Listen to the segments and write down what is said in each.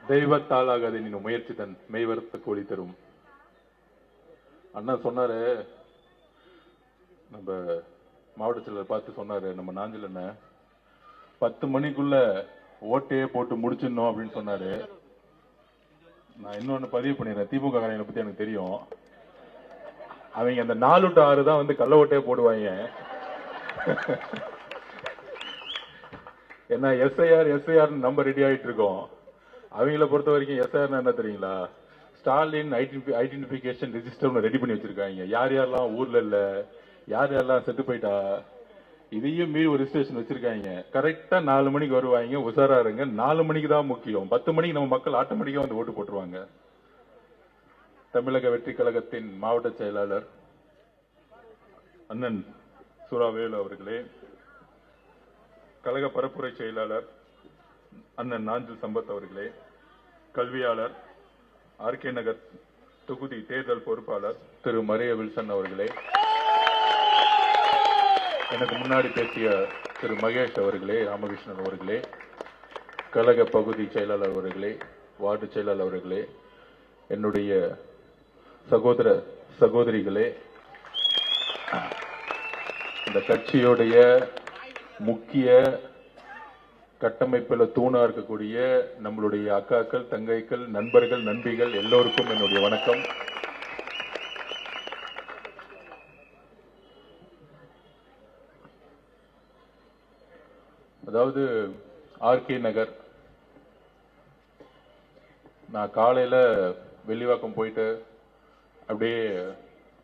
தெய்வத்தாலாகாது நீ முயற்சி தன் மெய்வருத்த கூலி தரும். அண்ணா சொன்னாரு, நம்ம மாவட்ட செயலர் பார்த்து சொன்னாரு, நம்ம நாஞ்சில் அண்ணன் 10 மணிக்குள்ள ஓட்டையே போட்டு முடிச்சிடணும் அப்படின்னு சொன்னாரு. நான் இன்னொன்னு பதிவு பண்ணிடுறேன். திமுக காரங்களை பத்தி எனக்கு தெரியும். அவங்க அந்த 4 to 6 தான் வந்து கள்ள ஓட்டையே போடுவாங்க. ஏன்னா எஸ்ஐஆர் நம்ம ரெடி ஆயிட்டு இருக்கோம். அவங்கள பொறுத்த வரைக்கும் எஸ்ஐஆர் என்ன தெரியுங்களா, ஸ்டாலின் ஐடென்டிபிகேஷன் ரெஜிஸ்டர் ரெடி பண்ணி வச்சிருக்காங்க. யார் யாரெல்லாம் ஊர்ல இல்ல, யார் யாரெல்லாம் செத்து போயிட்டா, இதையும் மீறி ஒரு ரிஜிஸ்ட்ரேஷன் வச்சிருக்காங்க. கரெக்டா 4 மணிக்கு வருவாங்க. உசாரா இருங்க. 4 மணிக்கு தான் முக்கியம். 10 மணிக்கு நம்ம மக்கள் ஆட்டோமேட்டிக்கா வந்து ஓட்டு போட்டுருவாங்க. தமிழக வெற்றி கழகத்தின் மாவட்ட செயலாளர் அண்ணன் சுராவேலு அவர்களே, கழக பரப்புரை செயலாளர் அண்ணன் நாஞ்சில் சம்பத் அவர்களே, கல்வியாளர் ஆர்கே நகர் தொகுதி தேர்தல் பொறுப்பாளர் திரு மரிய வில்சன் அவர்களே, எனக்கு முன்னாடி பேசிய திரு மகேஷ் அவர்களே, ராமகிருஷ்ணன் அவர்களே, கழக பகுதி செயலாளர் அவர்களே, வார்டு செயலாளர் அவர்களே, என்னுடைய சகோதர சகோதரிகளே, இந்த கட்சியுடைய முக்கிய கட்டமைப்பில் தூணா இருக்கக்கூடிய நம்மளுடைய அக்காக்கள், தங்கைகள், நண்பர்கள், நண்பிகள் எல்லோருக்கும் என்னுடைய வணக்கம். அதாவது ஆர்கே நகர், நான் காலையில வெள்ளிவாக்கம் போயிட்டு அப்படியே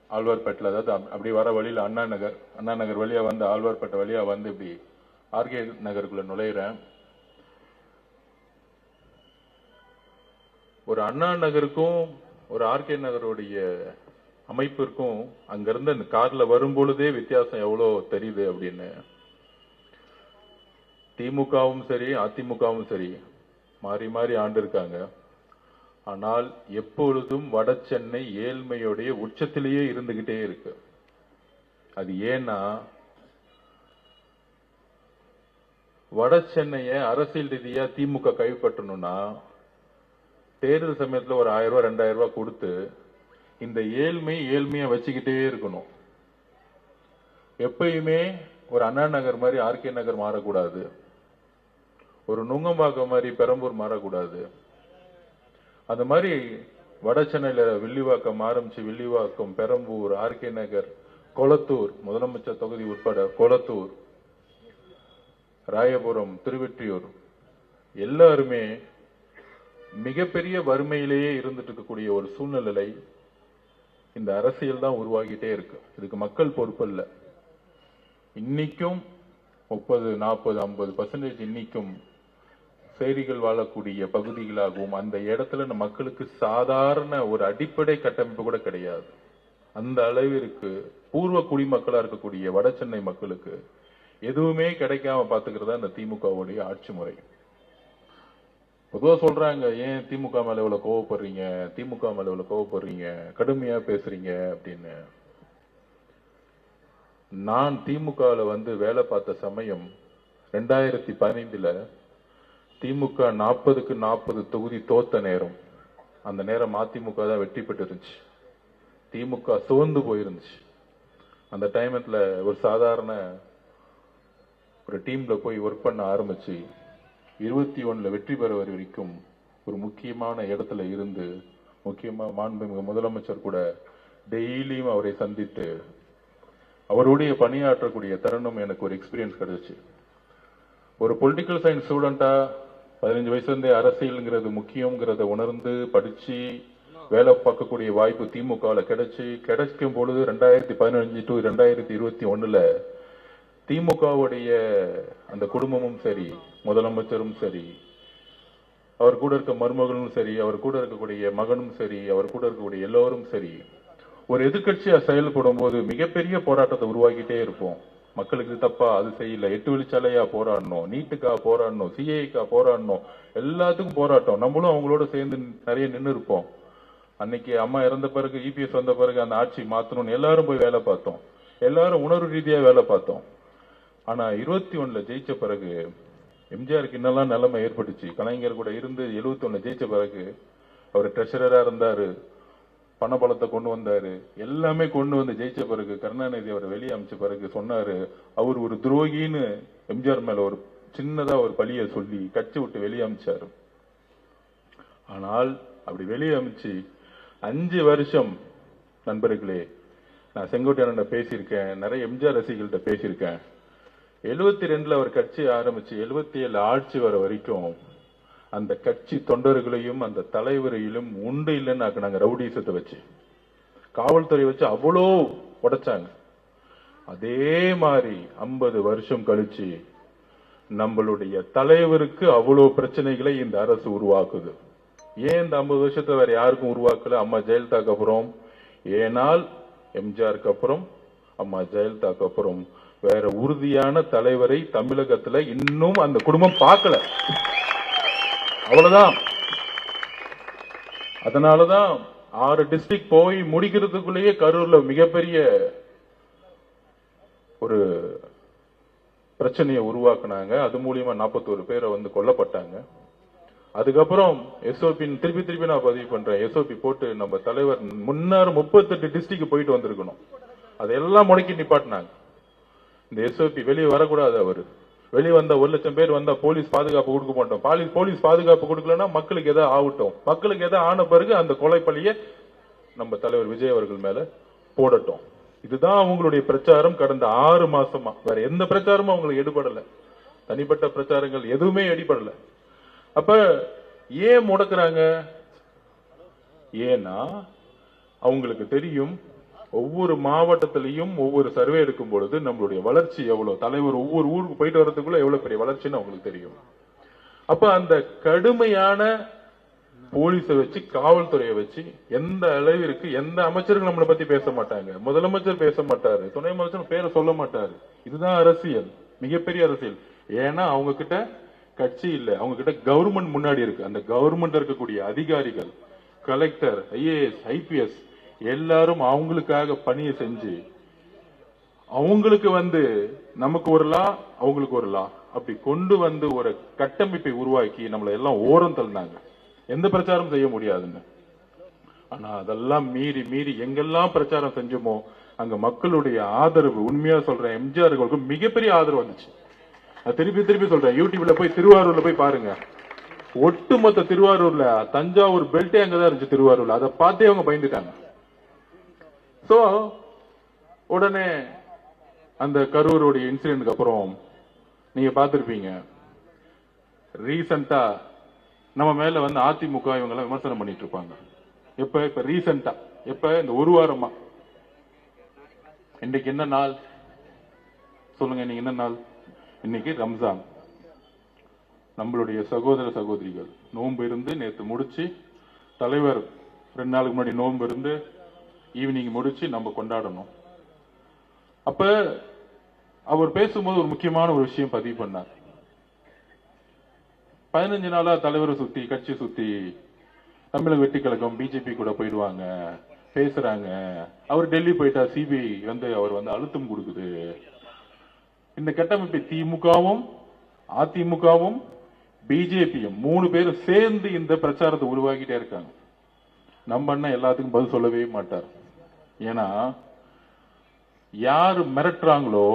ஆழ்வார்பேட்டில், அதாவது அப்படியே வர வழியில் அண்ணா நகர் வழியா வந்து ஆழ்வார்பேட்டை வழியா வந்து இப்படி ஆர்கே நகருக்குள்ள நுழையிறேன். ஒரு அண்ணா நகருக்கும் ஒரு ஆர்கே நகருடைய அமைப்பிற்கும் அங்கிருந்து அந்த கார்ல வரும்பொழுதே வித்தியாசம் எவ்வளவு தெரியுது அப்படின்னு. திமுகவும் சரி அதிமுகவும் சரி மாறி மாறி ஆண்டு இருக்காங்க. ஆனால் எப்பொழுதும் வட சென்னை ஏழ்மையுடைய உச்சத்திலேயே இருந்துகிட்டே இருக்கு. அது ஏன்னா வட சென்னைய அரசியல் ரீதியா திமுக கைப்பற்றணும்னா தேர்தல் சமயத்தில் ஒரு 1000 ரூபாய் 2000 ரூபாய் கொடுத்து இந்த ஏழ்மையா வச்சுக்கிட்டே இருக்கணும். எப்பயுமே ஒரு அண்ணா நகர் மாதிரி ஆர்கே நகர் மாறக்கூடாது, ஒரு நுங்கம்பாக்கம் மாதிரி பெரம்பூர் மாறக்கூடாது. அந்த மாதிரி வட சென்னையில வில்லிவாக்கம் ஆரம்பிச்சு வில்லிவாக்கம், பெரம்பூர், ஆர்கே நகர், கொளத்தூர், முதலமைச்சர் தொகுதி உட்பட கொளத்தூர், ராயபுரம், திருவெற்றியூர் எல்லாருமே மிகப்பெரிய வறுமையிலேயே இருந்துட்டு இருக்கக்கூடிய ஒரு சூழ்நிலை இந்த அரசியல் தான் உருவாகிட்டே இருக்கு. இதுக்கு மக்கள் பொறுப்பு இல்ல. இன்னைக்கும் 30, 40, 50% இன்னைக்கும் சேரிகள் வாழக்கூடிய பகுதிகளாகவும் அந்த இடத்துல நம்ம மக்களுக்கு சாதாரண ஒரு அடிப்படை கட்டமைப்பு கூட கிடையாது. அந்த அளவிற்கு பூர்வ குடிமக்களா இருக்கக்கூடிய வட சென்னை மக்களுக்கு எதுவுமே கிடைக்காம பாத்துக்கிறதா இந்த திமுகவுடைய ஆட்சி முறை. பொதுவா சொல்றாங்க, ஏன் திமுக மேல இவ்வளவு கோவப்படுறீங்க, திமுக மேல இவ்வளவு கோவப்படுறீங்க, கடுமையா பேசுறீங்க அப்படின்னு. நான் திமுகவில் வந்து வேலை பார்த்த சமயம் 2015 திமுக 40க்கு 40 தொகுதி தோத்த நேரம். அந்த நேரம் அதிமுக தான் வெற்றி பெற்று இருந்துச்சு. திமுக சோர்ந்து போயிருந்துச்சு. அந்த டைம்ல ஒரு சாதாரண ஒரு டீம்ல போய் ஒர்க் பண்ண ஆரம்பிச்சு 21 வெற்றி பெற வரைக்கும் ஒரு முக்கியமான இடத்துல இருந்து, முக்கியமா மாண்புமிகு முதலமைச்சர் கூட டெய்லியும் அவரை சந்தித்து அவருடைய பணியாற்றக்கூடிய தருணம் எனக்கு ஒரு எக்ஸ்பீரியன்ஸ் கிடைச்சு. ஒரு பொலிட்டிக்கல் சயின்ஸ் ஸ்டூடெண்டா 15 வயசுல இருந்தே அரசியல்ங்கிறது முக்கியங்கிறத உணர்ந்து படிச்சு வேலை பார்க்கக்கூடிய வாய்ப்பு திமுகவில் கிடைக்கும் பொழுது 2015 to 2021 திமுகவுடைய அந்த குடும்பமும் சரி, முதலமைச்சரும் சரி, அவர் கூட இருக்க மருமகளும் சரி, அவர் கூட இருக்கக்கூடிய மகனும் சரி, அவர் கூட இருக்கக்கூடிய எல்லோரும் சரி, ஒரு எதிர்கட்சியா செயல்படும் போது மிகப்பெரிய போராட்டத்தை உருவாக்கிட்டே இருப்போம். மக்களுக்கு தப்பா அது செய்யல, 8 வழிச்சாலையா போராடணும், நீட்டுக்கா போராடணும், சிஏக்கா போராடணும், எல்லாத்துக்கும் போராட்டம். நம்மளும் அவங்களோட சேர்ந்து நிறைய நின்று இருப்போம். அன்னைக்கு அம்மா இறந்த பிறகு, இபிஎஸ் வந்த பிறகு அந்த ஆட்சி மாத்தணும்னு எல்லாரும் போய் வேலை பார்த்தோம். எல்லாரும் உணர்வு ரீதியா வேலை பார்த்தோம். ஆனா 21 ஜெயிச்ச பிறகு எம்ஜிஆருக்கு என்னெல்லாம் நிலைமை ஏற்பட்டுச்சு. கலைஞர் கூட இருந்து 71 ஜெயிச்ச பிறகு அவர் ட்ரெஷரரா இருந்தாரு, பணபலத்தை கொண்டு வந்தாரு, எல்லாமே கொண்டு வந்து ஜெயிச்ச பிறகு கருணாநிதி அவரை வெளியே அமைச்ச பிறகு சொன்னாரு அவர் ஒரு துரோகின்னு எம்ஜிஆர் மேல ஒரு சின்னதா ஒரு பழிய சொல்லி கட்சி விட்டு வெளியே அமைச்சாரு. ஆனால் அப்படி வெளியே அமைச்சு 5 வருஷம் நண்பர்களே, நான் செங்கோட்டையன் பேசியிருக்கேன், நிறைய எம்ஜிஆர் ரசிகர்கள்ட்ட பேசியிருக்கேன். 72 அவர் கட்சி ஆரம்பிச்சு 77 ஆட்சி வர வரைக்கும் அந்த கட்சி தொண்டர்களையும் அந்த தலைவரையிலும் உண்டு இல்லைன்னு ஆக்குனாங்க. ரவுடிசத்தை வச்சு, காவல்துறை வச்சு அவ்வளோ உடைச்சாங்க. அதே மாதிரி 50 வருஷம் கழிச்சு நம்மளுடைய தலைவருக்கு அவ்வளோ பிரச்சனைகளை இந்த அரசு உருவாக்குது. ஏன் இந்த 50 வருஷத்தை வேற யாருக்கும் உருவாக்கல? அம்மா ஜெயலலிதாக்கு அப்புறம். ஏனால் எம்ஜிஆருக்கு அப்புறம் அம்மா ஜெயலலிதாக்கு அப்புறம் வேற உறுதியான தலைவரை தமிழகத்துல இன்னும் அந்த குடும்பம் பார்க்கல. அவ்வளவுதான். அதனாலதான் 6 டிஸ்ட்ரிக்ட் போய் முடிக்கிறதுக்குள்ளேயே கரூர்ல மிகப்பெரிய ஒரு பிரச்சனையை உருவாக்குனாங்க. அது மூலியமா 41 பேரை கொல்லப்பட்டாங்க. அதுக்கப்புறம் எஸ்ஓபி திருப்பி நான் பதிவு பண்றேன். எஸ்ஓபி போட்டு நம்ம தலைவர் முன்னாறு 38 டிஸ்ட்ரிக்ட் போயிட்டு வந்திருக்கணும். அதெல்லாம் முடக்கி நிப்பாட்டினாங்க. இந்த எஸ்ஓபி வெளியே வரக்கூடாது. அவரு வெளியே வந்தா 1 லட்சம் பேர் வந்தா போலீஸ் பாதுகாப்பு கொடுக்க மாட்டோம். போலீஸ் பாதுகாப்பு கொடுக்கலன்னா மக்களுக்கு எதாவது ஆகட்டும். மக்களுக்கு எதாவது ஆன பிறகு அந்த கொலை பழிய நம்ம தலைவர் விஜய் அவர்கள் மேல போடட்டும். இதுதான் அவங்களுடைய பிரச்சாரம் கடந்த 6 மாசமா. வேற எந்த பிரச்சாரமும் அவங்களுக்கு எடுபடல. தனிப்பட்ட பிரச்சாரங்கள் எதுவுமே எடுபடல. அப்ப ஏன் முடக்குறாங்க? ஏன்னா அவங்களுக்கு தெரியும் ஒவ்வொரு மாவட்டத்திலையும் ஒவ்வொரு சர்வே எடுக்கும் பொழுது நம்மளுடைய வளர்ச்சி எவ்வளவு, தலைவர் ஒவ்வொரு ஊருக்கு போயிட்டு வரதுக்குள்ள எவ்வளவு பெரிய வளர்ச்சின்னு அவங்களுக்கு தெரியும். அப்ப அந்த கடுமையான போலீஸை வச்சு, காவல்துறையை வச்சு எந்த அளவிற்கு எந்த அமைச்சர்கள் நம்மளை பத்தி பேச மாட்டாங்க. முதலமைச்சர் பேச மாட்டாரு, துணை முதலமைச்சர் பேரை சொல்ல மாட்டாரு. இதுதான் அரசியல், மிகப்பெரிய அரசியல். ஏன்னா அவங்க கிட்ட கட்சி இல்ல, அவங்க கிட்ட கவர்மெண்ட் முன்னாடி இருக்கு. அந்த கவர்மெண்ட் இருக்கக்கூடிய அதிகாரிகள், கலெக்டர், ஐஏஎஸ், ஐபிஎஸ் எல்லாரும் அவங்களுக்காக பணியை செஞ்சு அவங்களுக்கு நமக்கு ஒரு லா, அவங்களுக்கு ஒரு லா, அப்படி கொண்டு ஒரு கட்டமைப்பை உருவாக்கி நம்மளை எல்லாம் ஓரம் தள்ளினாங்க. எந்த பிரச்சாரம் செய்ய முடியாதுன்னு. ஆனா அதெல்லாம் மீறி மீறி எங்கெல்லாம் பிரச்சாரம் செஞ்சோமோ அங்க மக்களுடைய ஆதரவு, உண்மையா சொல்றேன், எம்ஜிஆருக்கு மிகப்பெரிய ஆதரவு வந்துச்சு. திருப்பி சொல்றேன், யூடியூப்ல போய் திருவாரூர்ல போய் பாருங்க. ஒட்டுமொத்த திருவாரூர்ல தஞ்சாவூர் பெல்ட்டே அங்கதான் இருந்துச்சு. திருவாரூர்ல அதை பார்த்தே அவங்க பயந்துட்டாங்க. சோ உடனே அந்த கரூருடைய இன்சிடென்ட்க்கு அப்புறம் நீங்க பார்த்திருப்பீங்க, ரீசெண்டா நம்ம மேல அதிமுக இவங்க எல்லாம் விமர்சனம் பண்ணிட்டு இருப்பாங்க. இப்ப ரீசெண்டா இந்த ஒரு வாரமா இன்னைக்கு என்ன நாள் சொல்லுங்க? இன்னைக்கு என்ன நாள்? இன்னைக்கு ரம்ஜான். நம்மளுடைய சகோதர சகோதரிகள் நோன்பு இருந்து நேற்று முடிச்சு, தலைவர் 2 நாளுக்கு முன்னாடி நோன்பு இருந்து ஈவினிங் முடிச்சு நம்ம கொண்டாடணும். அப்ப அவர் பேசும்போது ஒரு முக்கியமான ஒரு விஷயம் பதிவு பண்ணார். 15 நாளா தலைவரை சுத்தி, கட்சி சுத்தி, தமிழக வெற்றி கழகம் பிஜேபி கூட போயிடுவாங்க, பேசுறாங்க. அவர் டெல்லி போயிட்டா சிபிஐ அவர் அழுத்தம் கொடுக்குது. இந்த கட்டமைப்பை திமுகவும் அதிமுகவும் பிஜேபியும் 3 பேரும் சேர்ந்து இந்த பிரச்சாரத்தை உருவாக்கிட்டே இருக்காங்க. நம்ம அண்ணன் எல்லாத்துக்கும் பதில் சொல்லவே மாட்டார். ஏன்னா யாரு மிரட்டுறாங்களோ,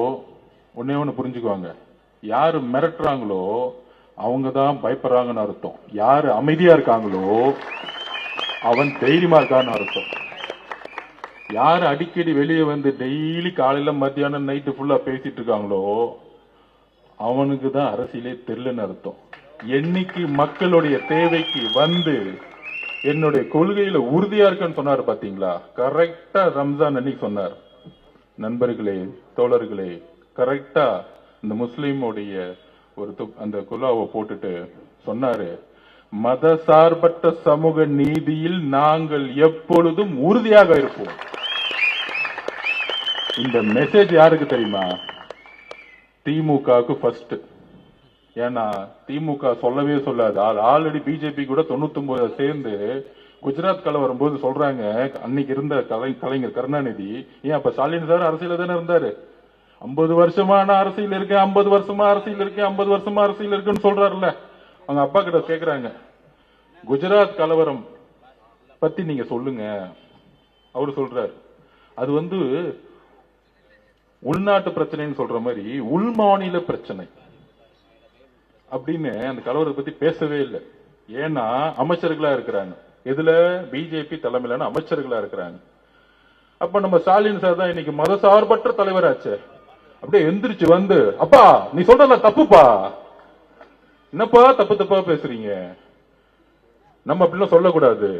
ஒண்ணு புரிஞ்சுக்குவாங்க, யாரு மிரட்டுறாங்களோ அவங்கதான் பயப்படுறாங்கன்னு அர்த்தம். யாரு அமைதியா இருக்காங்களோ அவன் தைரியமா இருக்கான்னு அர்த்தம். யாரு அடிக்கடி வெளியே டெய்லி காலையில மத்தியானம் நைட்டு ஃபுல்லா பேசிட்டு இருக்காங்களோ அவனுக்கு தான் அரசியலே தெரியலன்னு அர்த்தம். என்னைக்கு மக்களுடைய தேவைக்கு என்னுடைய கொள்கையில உறுதியா இருக்குன்னு சொன்னாரு பாத்தீங்களா, கரெக்டா ரம்ஜான் அன்னைக்கு சொன்னார். நண்பர்களே, தோழர்களே, கரெக்டா இந்த முஸ்லீமுடைய அந்த குலாவை போட்டுட்டு சொன்னாரு, மத சார்பற்ற சமூக நீதியில் நாங்கள் எப்பொழுதும் உறுதியாக இருப்போம். இந்த மெசேஜ் யாருக்கு தெரியுமா? திமுகவுக்கு ஃபர்ஸ்ட். ஏன்னா திமுக சொல்லவே சொல்லாது. ஆல்ரெடி பிஜேபி கூட 99 சேர்ந்து குஜராத் கலவரம் போது சொல்றாங்க, அன்னைக்கு இருந்த கலைஞர் கருணாநிதி, ஏன் அப்ப ஸ்டாலின் சார் அரசியல தானே இருந்தாரு, 50 வருஷமா நான் அரசியல் இருக்கேன், 50 வருஷமா அரசியல் இருக்கேன், 50 வருஷமா அரசியல் இருக்குன்னு சொல்றாருல்ல. அவங்க அப்பா கிட்ட கேக்குறாங்க, குஜராத் கலவரம் பத்தி நீங்க சொல்லுங்க. அவரு சொல்றாரு, அது உள்நாட்டு பிரச்சனைன்னு சொல்ற மாதிரி உள் மாநில பிரச்சனை அப்படின்னு அந்த கலவரத்தை பத்தி பேசவே இல்லை. ஏன்னா அமைச்சர்களா இருக்கிறாங்க, எதுல பிஜேபி தலைமையிலான அமைச்சர்களா இருக்கிறாங்க. அப்ப நம்ம ஸ்டாலின் சார் தான் இன்னைக்கு மதசார்பற்ற தலைவராச்சு. அப்படியே எந்திரிச்சு வந்து, அப்பா நீ சொல்றல தப்புப்பா, என்னப்பா தப்பு தப்பா பேசுறீங்க, நம்ம அப்படிலாம் சொல்லக்கூடாது,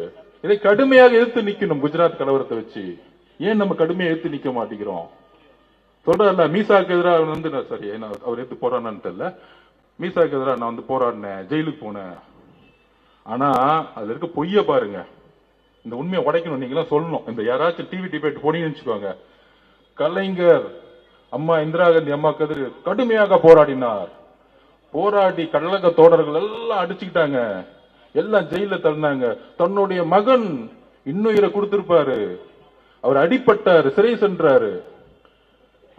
இதை கடுமையாக எதிர்த்து நிக்கணும். குஜராத் கலவரத்தை வச்சு ஏன் நம்ம கடுமையா எதிர்த்து நிக்க மாட்டேங்கிறோம்? சொல்றல மீசாக்கு எதிராக சரி அவர் எடுத்து போறான்னு தெரியல, மீசாக்கு எதிராக நான் போராடினேன், ஜெயிலுக்கு போனேன். ஆனா அதுல இருக்க பொய்ய பாருங்க. இந்த உண்மையை உடைக்கணும், நீங்களாம் சொல்லணும். இந்த யாராச்சும் டிவி டிபேட் போனீங்கன்னு வச்சுக்கோங்க, கலைஞர் அம்மா இந்திரா காந்தி அம்மா கதிர் கடுமையாக போராடினார், போராடி கழக தோழர்கள் எல்லாம் அடிச்சுக்கிட்டாங்க, எல்லாம் ஜெயில தள்ளினாங்க. தன்னுடைய மகன் இன்னுயிரை கொடுத்திருப்பாரு, அவர் அடிப்பட்டாரு, சிறை சென்றாரு.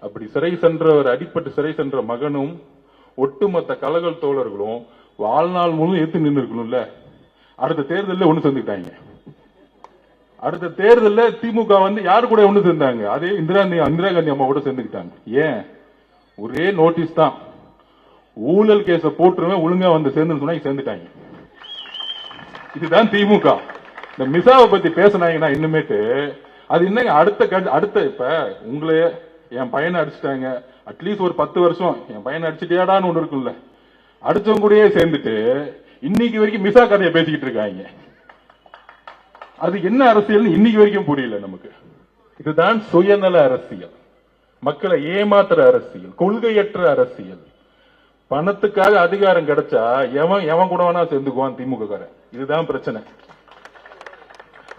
அப்படி சிறை சென்றவர், அடிப்பட்டு சிறை சென்ற மகனும் ஒட்டுமொத்த கழக தோழர்களும் வாழ்நாள் முழுவதும் ஏத்து நின்று இருக்கணும்ல. அடுத்த தேர்தலில் ஒண்ணு சேர்ந்துக்கிட்டாங்க. அடுத்த தேர்தலில் திமுக யாரு கூட ஒண்ணு சேர்ந்தாங்க, அதே இந்திரா காந்தி அம்மா கூட சேர்ந்துக்கிட்டாங்க. ஏன்? ஒரே நோட்டீஸ் தான், ஊழல் கேஸ போட்டுருவேன் ஒழுங்கா சேர்ந்து சொன்னா சேர்ந்துட்டாங்க. இதுதான் திமுக. இந்த மிசாவை பத்தி பேசினாங்கன்னா இன்னுமேட்டு அது என்னங்க அடுத்த இப்ப உங்களே என் பையனை அடிச்சுட்டாங்க, அட்லீஸ்ட் ஒரு 10 வருஷம் என் பையனை அடிச்சுட்டியாடான்னு ஒண்ணு இருக்குல்ல, அடிச்சவங்க கூடயே சேர்ந்துட்டு இன்னைக்கு வரைக்கும் மிசா கதையை பேசிக்கிட்டு இருக்காங்க. அது என்ன அரசியல் இன்னைக்கு வரைக்கும் புரியல நமக்கு. இதுதான் சுயநல அரசியல், மக்களை ஏமாத்துற அரசியல், கொள்கையற்ற அரசியல். பணத்துக்காக அதிகாரம் கிடைச்சா எவன் கூட வேணா சேர்ந்துக்குவான் திமுக காரன். இதுதான் பிரச்சனை.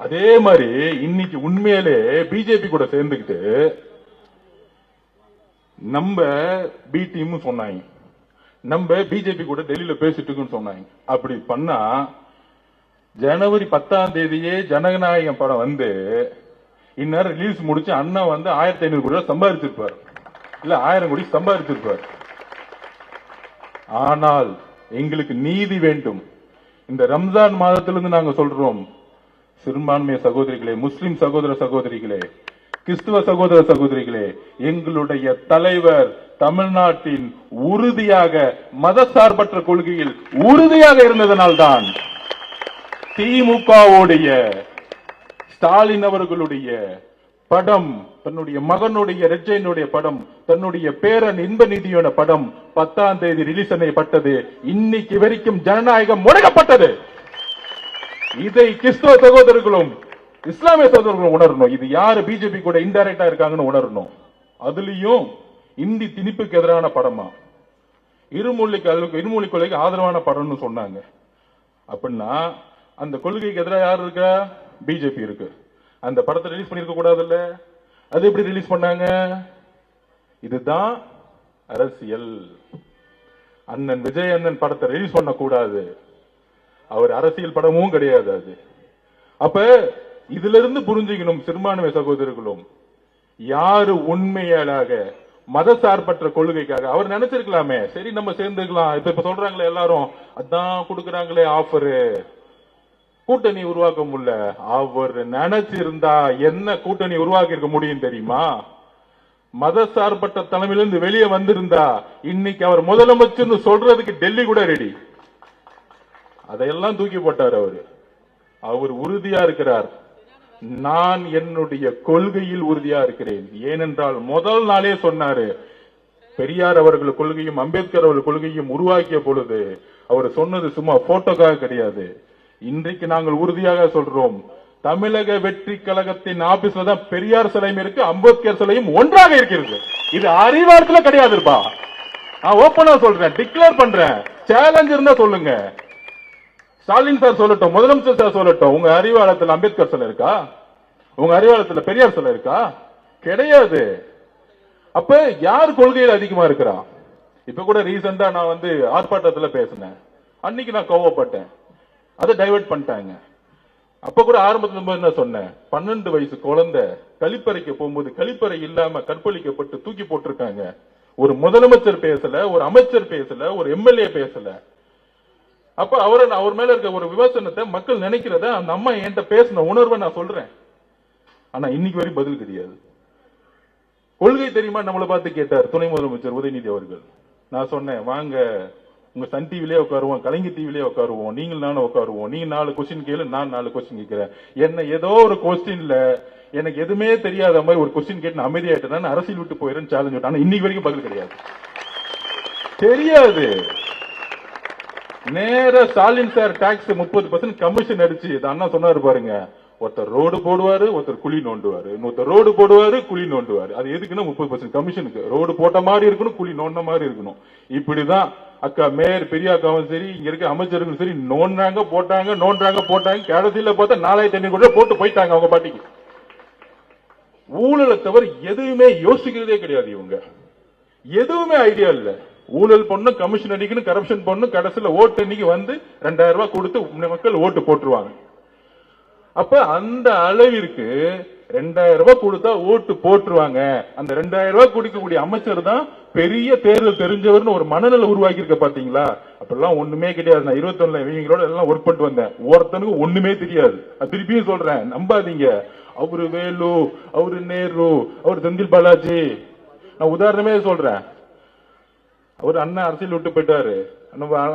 அதே மாதிரி இன்னைக்கு உண்மையிலே பிஜேபி கூட சேர்ந்துக்கிட்டு நம்ம பி டீம் சொன்னாங்க, நம்ம பிஜேபி கூட டெல்லியில பேசிட்டு இருக்குன்னு சொன்னாங்க. அப்படி பண்ணா ஜனவரி 10ஆம் தேதியே ஜனநாயகம் படம் இந்நேரம் ரிலீஸ் முடிச்சு அண்ணா 1500 கோடி சம்பாதிச்சிருப்பார், இல்ல 1000 கோடி சம்பாதிச்சிருப்பார். ஆனால் எங்களுக்கு நீதி வேண்டும். இந்த ரம்ஜான் மாதத்திலிருந்து நாங்க சொல்றோம், சிறுபான்மை சகோதரிகளே, முஸ்லிம் சகோதர சகோதரிகளே, கிறிஸ்துவ சகோதர சகோதரிகளே, எங்களுடைய தலைவர் தமிழ்நாட்டின் உறுதியாக மதசார்பற்ற கொள்கையில் உறுதியாக இருந்ததனால்தான் திமுகவுடைய ஸ்டாலின் அவர்களுடைய படம், தன்னுடைய மகனுடைய ரெட்ஜைனுடைய படம், தன்னுடைய பேரன் இன்ப நிதியோட படம் 10ஆம் தேதி ரிலீஸ் செய்யப்பட்டது. இன்னைக்கு வரைக்கும் ஜனநாயகம் முடக்கப்பட்டது. இதை கிறிஸ்தவ சகோதரர்களும் இஸ்லாமிய சகோதரர்களும் உணரணும். இது யாரு பிஜேபி கூட இன்டைரக்டா இருக்காங்கன்னு உணரணும். அதுலயும் இந்தி திணிப்புக்கு எதிரான படமா, இருமொழி கொள்கைக்கு ஆதரவான படம்னு சொன்னாங்க. அப்படின்னா அந்த கொள்கைக்கு எதிராக யார் இருக்கா? பிஜேபி இருக்கு. அந்த படத்தை ரிலீஸ் பண்ணிருக்க கூடாதுல்ல, அது எப்படி ரிலீஸ் பண்ணாங்க? இதுதான் அரசியல். அண்ணன் விஜய் அண்ணன் படத்தை ரிலீஸ் பண்ண கூடாது, அவர் அரசியல் படமும் கிடையாது அது. அப்ப இதுல இருந்து புரிஞ்சுக்கணும் சிறுபான்மை சகோதரர்களும், யாரு உண்மையாக மதசார்பற்ற கொள்கைக்காக அவர் நினைச்சிருக்கலாமே, சரி நம்ம சேர்ந்துக்கலாம். இப்ப சொல்றாங்களே எல்லாரும், அதான் கொடுக்கறாங்களே ஆஃபரு, கூட்டணி உருவாக்க முடியல. அவர் நினைச்சிருந்தா என்ன கூட்டணி உருவாக்கி இருக்க முடியும் தெரியுமா? மதசார்பற்ற தலைமையிலிருந்து வெளியே வந்திருந்தா இன்னைக்கு அவர் முதலமைச்சர் சொல்றதுக்கு டெல்லி கூட ரெடி. அதையெல்லாம் தூக்கி போட்டார். அவர் உறுதியா இருக்கிறார். நான் என்னுடைய கொள்கையில் உறுதியா இருக்கிறேன். ஏனென்றால் முதல் நாளே சொன்னாரு, பெரியார் அவர்கள் கொள்கையும் அம்பேத்கர் அவர்கள் கொள்கையும் உருவாக்கிய பொழுது அவர் சொன்னது சும்மா போட்டோக்காக கிடையாது. இன்றைக்கு நாங்கள் உறுதியாக சொல்றோம், தமிழக வெற்றி கழகத்தின் ஆபீஸ்ல தான் பெரியார் சிலையும் இருக்கு, அம்பேத்கர் சிலையும் ஒன்றாக இருக்கிறது. இது அறிவாளத்துல கிடையாதுப்பா, நான் ஓப்பனா சொல்றேன், டிக்ளேர் பண்றேன். சேலஞ்ச் இருந்தா சொல்லுங்க, ஸ்டாலின் சார் சொல்லட்டும், முதலமைச்சர் சார் சொல்லட்டும். உங்க அறிவாளத்தில் அம்பேத்கர் சிலை இருக்கா? உங்க அறிவாளத்தில் பெரியார் சிலை இருக்கா? கிடையாது. அப்ப யார் கொள்கையில் அதிகமா இருக்கிறா? இப்ப கூட ரீசெண்டா நான் ஆர்ப்பாட்டத்தில் பேசினேன். அன்னைக்கு நான் கோவப்பட்டேன், அதை டைவர்ட் பண்ணிட்டாங்க. அப்ப கூட ஆரம்பத்துல என்ன சொன்னேன், 12 வயசு குழந்தை கழிப்பறைக்கு போகும்போது கழிப்பறை இல்லாம கற்பழிக்கப்பட்டு தூக்கி போட்டிருக்காங்க. ஒரு முதலமைச்சர் பேசல, ஒரு அமைச்சர் பேசல, ஒரு எம்எல்ஏ பேசல. அப்ப அவர் மேல இருக்க ஒரு விமர்சனத்தை மக்கள் நினைக்கிறத அந்த அம்மா என்கிட்ட பேசின உணர்வை நான் சொல்றேன். ஆனா இன்னைக்கு வரை பதில் கிடையாது. கொள்கை தெரியுமா நம்மளை பார்த்து கேட்டார் துணை முதலமைச்சர் உதயநிதி அவர்கள். நான் சொன்னேன், வாங்க உங்க சன் டிவிலே உட்காருவோம், கலைஞர் டிவிலே உட்காருவோம், நீங்கள் நானும் உட்காருவோம், நீங்க 4 கொஸ்டின் கேளு, நான் 4 கொஸ்டின் கேட்கிறேன். என்ன ஏதோ ஒரு கொஸ்டின்ல எனக்கு எதுவுமே தெரியாத மாதிரி ஒரு கொஸ்டின் கேட்டு அமைதியாயிட்டேன், அரசியல் விட்டு போயிடுறேன்னு சேலஞ்ச் விட்டேன். ஆனா இன்னைக்கு வரைக்கும் பதில் கிடையாது, தெரியாது. நேர ஸ்டாலின் சார் டாக்ஸ் 30% கமிஷன் அடிச்சு அண்ணா சொன்னாரு பாருங்க, ஒருத்தர் ரோடு போடுவாரு, ஒருத்தர் குழி நோண்டுவாரு, இன்னொருத்தர் ரோடு போடுவாரு, குழி நோண்டுவாரு. அது எதுக்குன்னா 30% கமிஷனுக்கு. ரோடு போட்ட மாதிரி இருக்கணும், குழி நோண்ட மாதிரி இருக்கணும். இப்படிதான் அக்கா மேயர் பெரிய அக்காவும் சரி, இங்க இருக்க அமைச்சர்களும் சரி, நோண்டாங்க போட்டாங்க, நோண்டாங்க போட்டாங்க. கடைசியில பார்த்தா 4500 கோடி போட்டு போயிட்டாங்க அவங்க பாட்டிக்கு. ஊழலை தவிர எதுவுமே யோசிக்கிறதே கிடையாது இவங்க. எதுவுமே ஐடியா இல்ல. ஊழல் பண்ணு, கமிஷன் அடிக்கணும், கரப்ஷன் பண்ணு, கடைசியில ஓட்டு அன்னைக்கு வந்து 2000 ரூபாய் கொடுத்து மக்கள் ஓட்டு போட்டுருவாங்க. அப்ப அந்த அளவிற்கு 2000 ரூபாய் கொடுத்தா ஓட்டு போட்டுருவாங்க. அந்த 2000 ரூபாய் கொடுக்கக்கூடிய அமைச்சர் தான் பெரிய தேர்தல் தெரிஞ்சவர்னு ஒரு மனநிலை உருவாக்கி இருக்க பாத்தீங்களா? அப்பெல்லாம் ஒண்ணுமே கிடையாது. நான் 21 இவங்களோட எல்லாம் ஒர்க் பண்ணிட்டு வந்தேன். ஒருத்தனுக்கு ஒண்ணுமே தெரியாது. திருப்பியும் சொல்றேன், நம்பாதீங்க. அவரு வேலு, அவரு நேரு, அவரு செந்தில் பாலாஜி, நான் உதாரணமே சொல்றேன். அவர் அண்ணன் அரசியல் விட்டு போயிட்டாரு,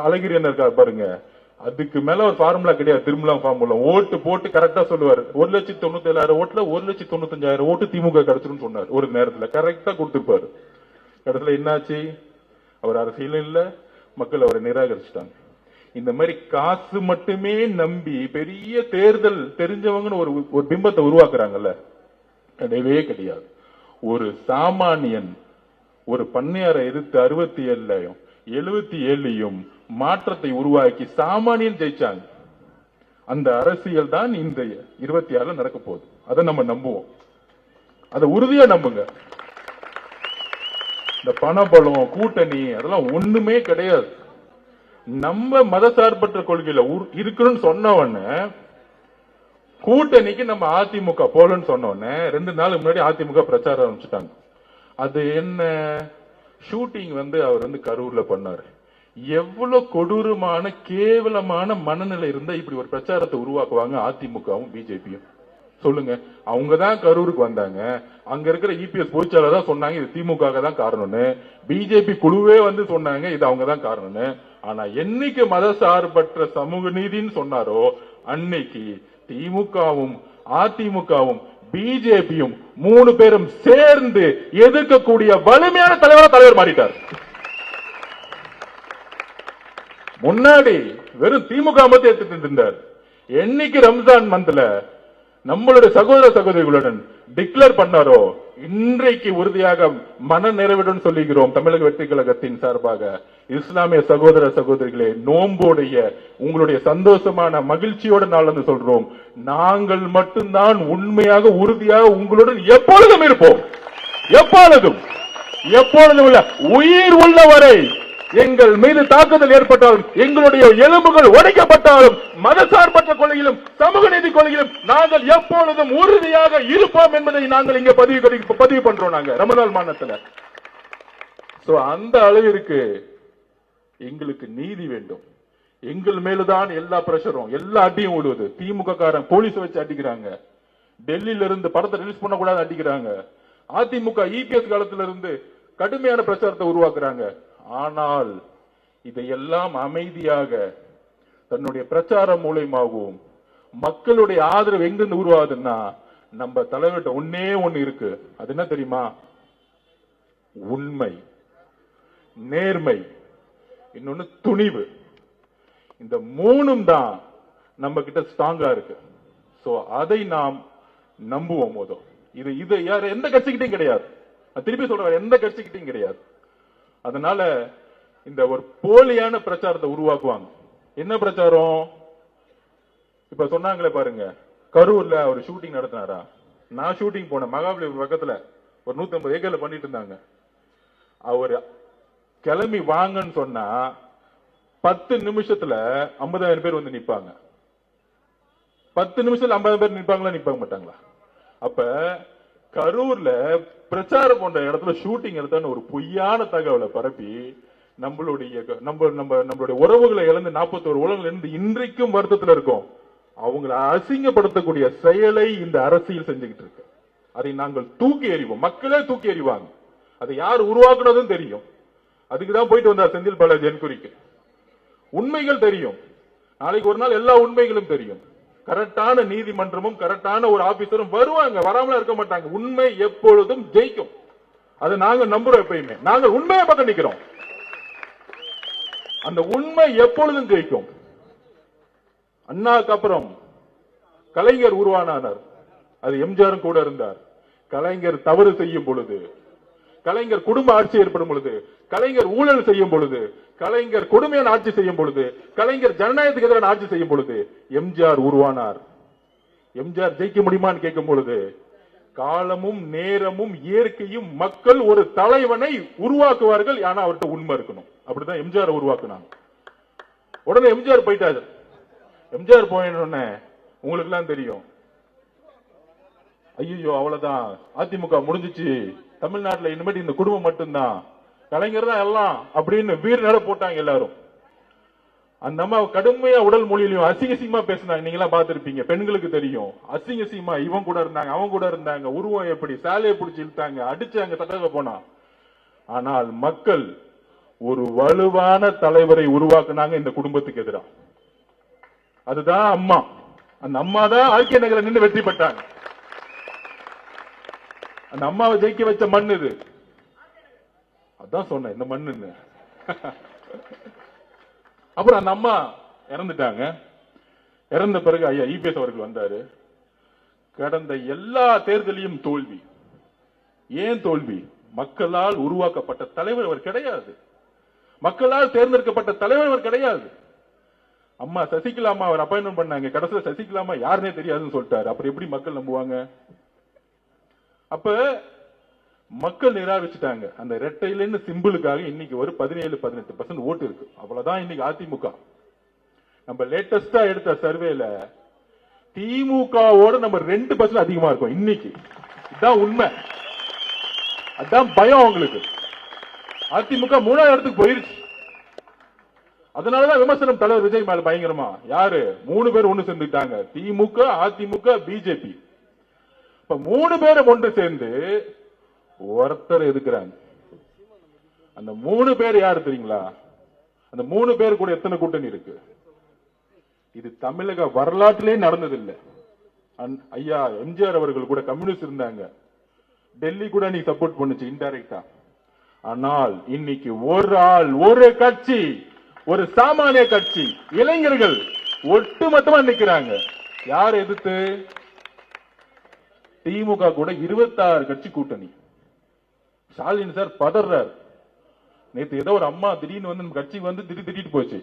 அழகிரி என்ன இருக்காரு பாருங்க. அதுக்கு மேல ஒரு ஃபார்முலா கிடையாது. திருமலா ஃபார்முலா ஓட்டு போட்டு கரெக்டா சொல்லுவாரு. 1,97,000 ஓட்டுல 1,95,000 ஓட்டு திமுக கிடைச்சிரும் சொன்னார். ஒரு நேரத்துல கரெக்டா கொடுத்துருப்பாரு. கடைசியில என்னாச்சு? அவர் அரசியல் இல்ல, மக்கள் அவரை நிராகரிச்சுட்டாங்க. இந்த மாதிரி காசு மட்டுமே நம்பி பெரிய தேர்தல் தெரிஞ்சவங்கன்னு ஒரு பிம்பத்தை உருவாக்குறாங்கல்ல, கிடையவே கிடையாது. ஒரு சாமானியன் ஒரு பண்ணையாரை எதிர்த்து 67லயும் 77லயும் மாற்றத்தை உருவாக்கி சாமானியன் ஜெயிச்சாங்க. அந்த அரசியல் தான் இந்த 26 நடக்க போகுது. அதை நம்ம நம்புவோம், அதை உறுதியா நம்புங்க. இந்த பணபலம், கூட்டணி அதெல்லாம் ஒண்ணுமே கிடையாது. நம்ம மதசார்பற்ற கொள்கையில இருக்குன்னு சொன்னவன கூட்டணிக்கு நம்ம அதிமுக போலன்னு சொன்னோன்னே 2 நாளுக்கு முன்னாடி அதிமுக பிரச்சாரம் ஆரம்பிச்சுட்டாங்க. அது என்ன ஷூட்டிங் அவர் கரூர்ல பண்ணாரு. எவ்வளவு கொடூரமான கேவலமான மனநிலை இருந்தா இப்படி ஒரு பிரச்சாரத்தை உருவாக்குவாங்க அதிமுகவும் பிஜேபியும்? சொல்லுங்க. அவங்க தான் கரூருக்கு வந்தாங்க. அங்க இருக்கிற இபிஎஸ் பொதுச்செயலாளர் தான் சொன்னாங்க இது திமுக தான் காரணம்னு. பிஜேபி குழுவே சொன்னாங்க இது அவங்க தான் காரணம்னு. ஆனா என்னைக்கு மதசார்பற்ற சமூக நீதினு சொன்னாரோ அன்னைக்கு திமுகவும் அதிமுகவும் பிஜேபியும் 3 பேரும் சேர்ந்து எதிர்க்கக்கூடிய வலிமையான தலைவர் மாறிட்டார். முன்னாடி வெறும் திமுக மட்டும் எடுத்துட்டு இருந்தார். என்னைக்கு ரம்ஜான் மந்த்ல நம்மளுடைய சகோதர சகோதரிகளுடன் டிக்ளேர் பண்ணாரோ இன்றைக்கு உறுதியாக மன நிறைவுடன் சொல்லுகிறோம். தமிழக வெற்றி கழகத்தின் சார்பாக இஸ்லாமிய சகோதர சகோதரிகளே, நோம்போடைய உங்களுடைய சந்தோஷமான மகிழ்ச்சியோட நாள் சொல்றோம். நாங்கள் மட்டும்தான் உண்மையாக உறுதியாக உங்களுடன் எப்பொழுதும் இருப்போம். எப்பொழுதும் இல்ல, உயிர் உள்ளவரை எங்கள் மீது தாக்குதல் ஏற்பட்டாலும், எங்களுடைய எலும்புகள் உடைக்கப்பட்டாலும், மதசார்பற்ற கொள்கையிலும் சமூக நீதி கொள்கையிலும் நாங்கள் எப்பொழுதும் உறுதியாக இருப்போம் என்பதை நாங்கள் இங்க பதிவு பண்றோம். நாங்க ரமலான் மாநிலத்தில் அந்த அளவிற்கு எங்களுக்கு நீதி வேண்டும். எங்கள் மேலுதான் எல்லா பிரஷரும், எல்லா அடியும் விடுவது. திமுக காரன் போலீஸ் வச்சு அடிக்கிறாங்க. டெல்லியில இருந்து படத்தை ரிலீஸ் பண்ணக்கூடாது அடிக்கிறாங்க. அதிமுக இபிஎஸ் காலத்துல இருந்து கடுமையான பிரச்சாரத்தை உருவாக்குறாங்க. ஆனால் இதையெல்லாம் அமைதியாக தன்னுடைய பிரச்சாரம் மூலமாகவும் மக்களுடைய ஆதரவு எங்கிருந்து உருவாகுதுன்னா நம்ம தலைவர்கிட்ட ஒண்ணு இருக்கு. அது என்ன தெரியுமா? உண்மை, நேர்மை, இன்னொன்னு துணிவு. இந்த 3ம் தான் நம்ம கிட்ட ஸ்ட்ராங்கா இருக்கு. சோ அதை நாம் நம்புவோம். போதும். இது யார் எந்த கட்சிக்கிட்டையும் கிடையாது. திருப்பி சொல்ற எந்த கட்சிக்கிட்டையும் கிடையாது. அதனால இந்த ஒரு போலியான பிரச்சாரத்தை உருவாக்குவாங்க. என்ன பிரச்சாரம்? இப்ப சொன்னாங்களே பாருங்க, கரூர்ல ஒரு ஷூட்டிங் நடத்தினாரா? நான் ஷூட்டிங் போனேன். மகாபலிபுரம் பக்கத்துல ஒரு 150 ஏக்கர்ல பண்ணிட்டு இருந்தாங்க. அவர் கிளம்பி வாங்கன்னு சொன்னா 10 நிமிஷத்துல 50,000 பேர் நிப்பாங்க. 10 நிமிஷத்துல 50 பேர் நிற்பாங்களா, நிற்பாங்க மாட்டாங்களா? அப்ப கரூர்ல பிரச்சாரம் போன்ற இடத்துல ஷூட்டிங் எடுத்தான்னு ஒரு பொய்யான தகவலை பரப்பி நம்மளுடைய உறவுகளை இழந்து 41 உலகங்கள் இருந்து இன்றைக்கும் வருத்தத்தில் இருக்கும். அவங்களை அசிங்கப்படுத்தக்கூடிய செயலை இந்த அரசியல் செஞ்சுக்கிட்டு இருக்கு. அதை நாங்கள் தூக்கி எறிவோம். மக்களே தூக்கி எறிவாங்க. அதை யார் உருவாக்குனதும் தெரியும். அதுக்குதான் போயிட்டு வந்தார் செந்தில் பாலாஜி என்குறிக்கு. உண்மைகள் தெரியும். நாளைக்கு ஒரு நாள் எல்லா உண்மைகளும் தெரியும். கரெக்டான நீதிமன்றமும் கரெக்டான ஒரு ஆபீசரும் வருவாங்க, வராமல இருக்க மாட்டாங்க. உண்மை எப்பொழுதும் ஜெயிக்கும். அதை நாங்க நம்புறோம். எப்பயுமே நாங்கள் உண்மையை பக்கம் நிக்கிறோம். அந்த உண்மை எப்பொழுதும் ஜெயிக்கும். அண்ணாக்கு அப்புறம் கலைஞர் உருவானார். அது எம்ஜிஆரும் கூட இருந்தார். கலைஞர் தவறு செய்யும் பொழுது, கலைஞர் குடும்ப ஆட்சி ஏற்படும் பொழுது, கலைஞர் ஊழல் செய்யும் பொழுது, கலைஞர் கொடுமையான ஆட்சி செய்யும் பொழுது, கலைஞர் ஜனநாயகத்துக்கு எதிரான ஆட்சி செய்யும் பொழுது எம்ஜிஆர் உருவானார். எம்ஜிஆர் ஜெயிக்க முடியுமான்னு கேட்கும் பொழுது, காலமும் நேரமும் இயற்கையும் மக்கள் ஒரு தலைவனை உருவாக்குவார்கள். ஆனா அவர்கிட்ட உண்மை இருக்கணும். அப்படிதான் எம்ஜிஆர் உருவாக்குனாங்க. உடனே எம்ஜிஆர் போயிட்டாரு. எம்ஜிஆர் போயினோடனே உங்களுக்கு எல்லாம் தெரியும், ஐயோ அவ்வளவுதான், அதிமுக முடிஞ்சிச்சு, தமிழ்நாட்டில் இனிமேட்டு இந்த குடும்பம் மட்டும்தான், கலைஞர் தான் எல்லாம் அப்படின்னு வீர் நட போட்டாங்க எல்லாரும். அந்த அம்மா கடுமையா உடல் மொழியிலையும் அசிங்கசியமா பேசினாங்க. நீங்க எல்லாம் பார்த்திருப்பீங்க. பெண்களுக்கு தெரியும். அசிங்கசியமா இவன் கூட இருந்தாங்க, அவங்க கூட இருந்தாங்க. உருவம் எப்படி சாலையை பிடிச்சி இழுத்தாங்க, அடிச்சாங்க, தட்டக போனா. ஆனால் மக்கள் ஒரு வலுவான தலைவரை உருவாக்குனாங்க இந்த குடும்பத்துக்கு எதிராக. அதுதான் அம்மா. அந்த அம்மா தான் ஆர்கே நகரில் நின்று வெற்றி பெற்றாங்க. அந்த அம்மாவை ஜெயிக்க வச்ச மண் இது. அதான் சொன்னேன் இந்த மண்ணு. அப்புறம் அந்த அம்மா இறந்துட்டாங்க. இறந்த பிறகு ஐயா இபிஎஸ் அவர்கள் வந்தாரு. கடந்த எல்லா தேர்தலையும் தோல்வி. ஏன் தோல்வி? மக்களால் உருவாக்கப்பட்ட தலைவர் அவர் கிடையாது. மக்களால் தேர்ந்தெடுக்கப்பட்ட தலைவர் அவர் கிடையாது. அம்மா சசிகலா அம்மா அவர் அப்பாயின்மெண்ட் பண்ணாங்க. கடைசியில் சசிகலா அம்மா யாருன்னே தெரியாதுன்னு சொல்லிட்டாரு. அப்புறம் எப்படி மக்கள் நம்புவாங்க? அப்ப மக்கள் நிராகரிச்சுட்டாங்க. அந்த ரெட்டையில சிம்பிளுக்காக இன்னைக்கு ஒரு 17-18% ஓட்டு இருக்கு. அவ்வளவுதான் இன்னைக்கு அதிமுக. நம்ம லேட்டஸ்டா எடுத்த சர்வேல திமுகவோட நம்ம 2% அதிகமா இருக்கும் இன்னைக்கு. இதுதான் உண்மை. அதான் பயம் உங்களுக்கு. அதிமுக 3வது இடத்துக்கு போயிருச்சு. அதனாலதான் விமர்சனம் தலைவர் விஜய் மேல பயங்கரமா. யாரு? 3 பேர் ஒண்ணு சேர்ந்துட்டாங்க. திமுக, அதிமுக, பிஜேபி. இப்ப 3 பேரும் ஒன்று சேர்ந்து ஒருத்தர் எதுக்குறாங்க. அந்த 3 பேர் யாரு தெரியுங்களா? அந்த 3 பேர் கூட எத்தனை கூட்டணி இருக்கு? இது தமிழக வரலாற்றிலே நடந்ததில்லை. ஐயா எம்ஜிஆர் அவர்கள் கூட கம்யூனிஸ்ட் இருந்தாங்க. டெல்லி கூட நீ சப்போர்ட் பண்ணுச்சு இன்டைரக்டா. ஆனால் இன்னைக்கு ஒரு ஆள், ஒரு கட்சி, ஒரு சாமானிய கட்சி, இளைஞர்கள் ஒட்டுமொத்தமா நிக்கிறாங்க. யார் எதிர்த்து? திமுக கூட 26 கட்சி கூட்டணி. ஸ்டாலின் சார் பதறார். நேற்று ஏதோ ஒரு அம்மா திடீர்னு வந்து நம்ம கட்சிக்கு வந்து திடீர்னு போச்சு.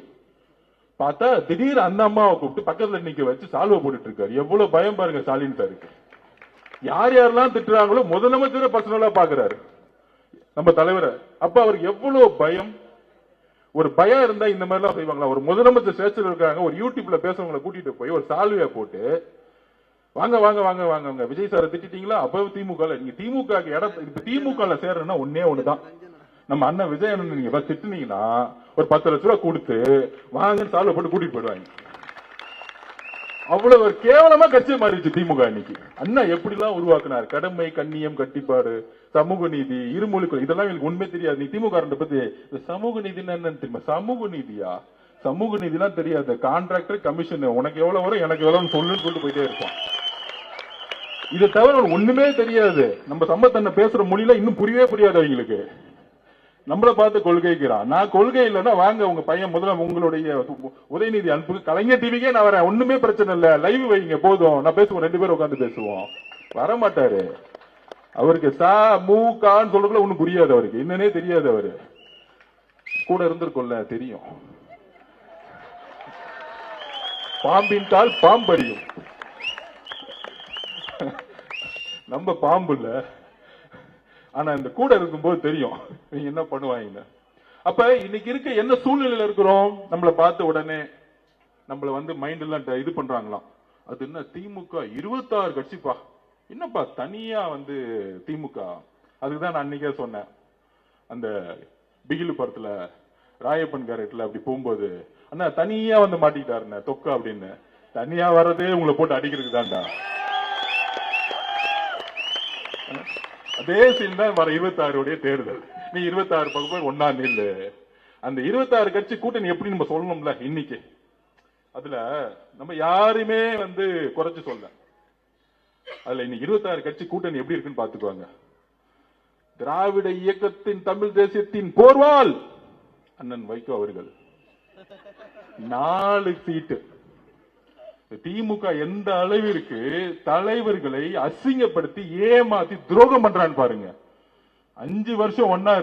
பார்த்தா திடீர்னு அந்த அம்மாவை கூப்பிட்டு பக்கத்துல நிக்க வச்சு சால்வை போட்டுட்டு இருக்காரு. எவ்வளவு பயம் பாருங்க ஸ்டாலின் சாருக்கு. யார் யாரெல்லாம் திட்டுறாங்களோ முதலமைச்சர பர்சனலா பாக்குறாரு நம்ம தலைவரை. அப்ப அவருக்கு எவ்வளவு பயம். ஒரு பயம் இருந்தா இந்த மாதிரி எல்லாம் செய்வாங்களா? ஒரு முதலமைச்சர் ஸ்டேஜ்ல இருக்காங்க, ஒரு யூடியூப்ல பேசுறவங்களை கூட்டிட்டு போய் ஒரு சால்வையா போட்டு வாங்க வாங்க வாங்க வாங்க விஜய் சாரை திட்டீங்களா? அப்ப திமுக நீங்க திமுக இப்ப திமுக சேரணும்னா ஒன்னே ஒண்ணுதான். நம்ம அண்ணன் விஜய் அண்ணன் நீங்க திட்டுனீங்கன்னா ஒரு 10 லட்சம் ரூபாய் கொடுத்து வாங்கன்னு சால்வை போட்டு கூட்டிட்டு போயிடுவாங்க. அவ்வளவு ஒரு கேவலமா கட்சியை மாறிடுச்சு திமுக இன்னைக்கு. அண்ணா எப்படி எல்லாம் உருவாக்குனார். கடமை, கண்ணியம், கட்டிப்பாடு, சமூக நீதி, இருமொழிக்குள், இதெல்லாம் எனக்கு உண்மை தெரியாது. நீ திமுக பத்தி சமூக நீதினா என்னன்னு தெரியுமா? சமூக நீதியா? சமூக நீதிலாம் தெரியாது. கான்ட்ராக்டர், கமிஷன், உனக்கு எவ்வளவு வரும் எனக்கு எவ்வளவு சொல்லுன்னு சொல்லிட்டு போயிட்டே இருப்பான். இதை தவிர ஒண்ணுமே தெரியாது. நம்ம சம்பத்தன்ன பேசுற மொழியில இன்னும் புரியவே புரியாது அவங்களுக்கு. நம்மளை பார்த்து கொள்கைக்கிறான். நான் கொள்கை இல்லைன்னா வாங்க உங்க பையன் முதல்ல உங்களுடைய உதயநிதி அனுப்பு, கலைஞர் டிவிக்கே நான் வரேன், ஒண்ணுமே பிரச்சனை இல்ல, லைவ் வைங்க போதும், நான் பேசுவோம், 2 பேரும் உட்காந்து பேசுவோம். வரமாட்டாரு. அவருக்கு சா மு கான்னு சொல்றதுல ஒண்ணும் புரியாது. அவருக்கு என்னன்னே தெரியாது. அவரு கூட இருந்திருக்கும்ல, தெரியும். பாம்பின் கால் பாம்பறியும். நம்ம பாம்பு இல்ல, ஆனா இந்த கூட இருக்கும்போது தெரியும் நீங்க என்ன பண்ணுவாங்க. அப்ப இன்னைக்கு இருக்க என்ன சூழ்நிலையில இருக்கிறோம்? நம்மளை பார்த்த உடனே நம்மள வந்து மைண்ட் எல்லாம் இது பண்றாங்களாம். அது என்ன திமுக 26 கட்சிப்பா, என்னப்பா தனியா வந்து திமுக. அதுக்குதான் நான் அன்னைக்கே சொன்னேன், அந்த பிகிலு படத்துல ராயப்பன் கேரக்டர்ல அப்படி போகும்போது, அண்ணா தனியா வந்து மாட்டிக்கிட்டாருண்ண தொக்கா அப்படின்னு. தனியா வர்றதே உங்களை போட்டு அடிக்கிறதுக்கு தான்டா. அதே சீன் தான் வர 26 தேர்தல். நீ 26 பக்கம் ஒன்னா நில்லு. அந்த 26 கட்சி கூட்டணி எப்படி நம்ம சொல்லணும்ல இன்னைக்கு. அதுல நம்ம யாருமே வந்து குறைச்சு சொல்ல. அதுல இன்னைக்கு 26 கட்சி கூட்டணி எப்படி இருக்குன்னு பாத்துக்குவாங்க. திராவிட இயக்கத்தின் தமிழ் தேசியத்தின் போர்வால் அண்ணன் வைகோ அவர்கள் 4 சீட்டு. திமுக எந்த அளவிற்கு தலைவர்களை அசிங்கப்படுத்தி ஏமாத்தி துரோகம் பண்றான்னு பாருங்க. 5 வருஷம் ஒன்னா